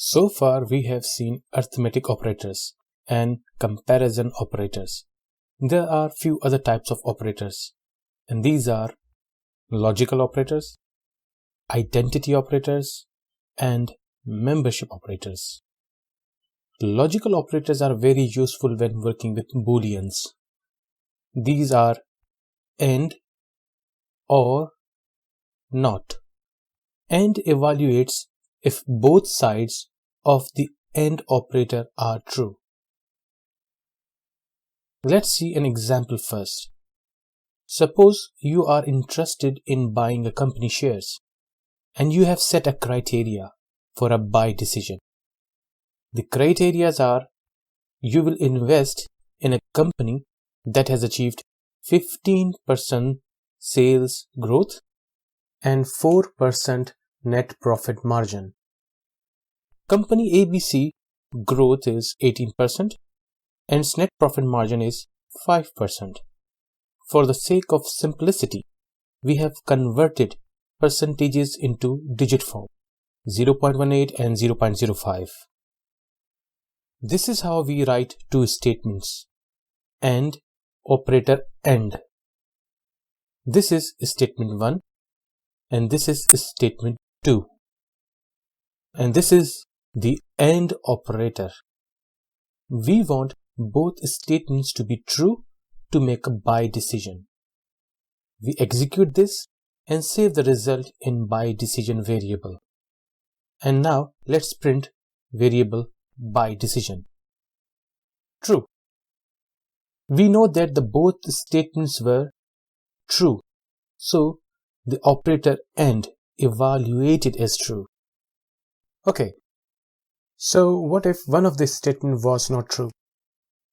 So far we have seen arithmetic operators and comparison operators. There are few other types of operators, and these are logical operators, identity operators, and membership operators. Logical operators are very useful when working with booleans. These are AND, OR, NOT. AND evaluates if both sides of the AND operator are true. Let's see an example first. Suppose you are interested in buying a company shares and you have set a criteria for a buy decision. The criteria are: you will invest in a company that has achieved 15% sales growth and 4% net profit margin. Company ABC growth is 18% and its net profit margin is 5%. For the sake of simplicity, we have converted percentages into digit form, 0.18 and 0.05. This is how we write two statements: AND, operator AND. This is statement 1 and this is statement 2. And this is the AND operator. We want both statements to be true to make a buy decision. We execute this and save the result in buy decision variable. And now let's print variable buy decision. True. We know that the both statements were true, so the operator AND evaluated as true. Okay, so what if one of these statements was not true?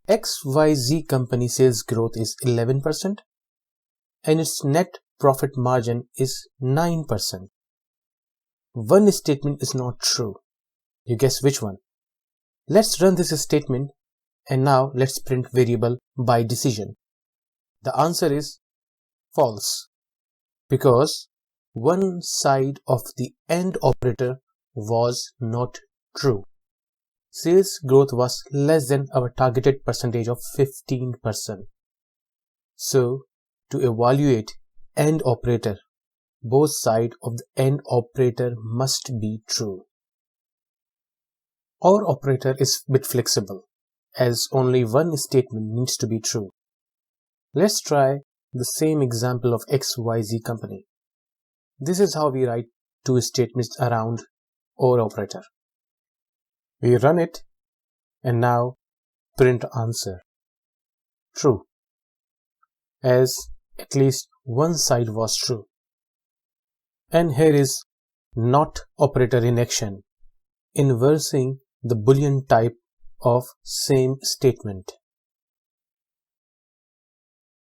XYZ company sales growth is 11% and its net profit margin is 9%. One statement is not true. You guess which one? Let's run this statement and now let's print variable buy decision. The answer is false because one side of the AND operator was not true. Sales growth was less than our targeted percentage of 15%. So, to evaluate AND operator, both sides of the AND operator must be true. OR operator is a bit flexible, as only one statement needs to be true. Let's try the same example of XYZ company. This is how we write two statements around OR operator. We run it and now print answer. True, as at least one side was true. And here is NOT operator in action, inversing the Boolean type of same statement.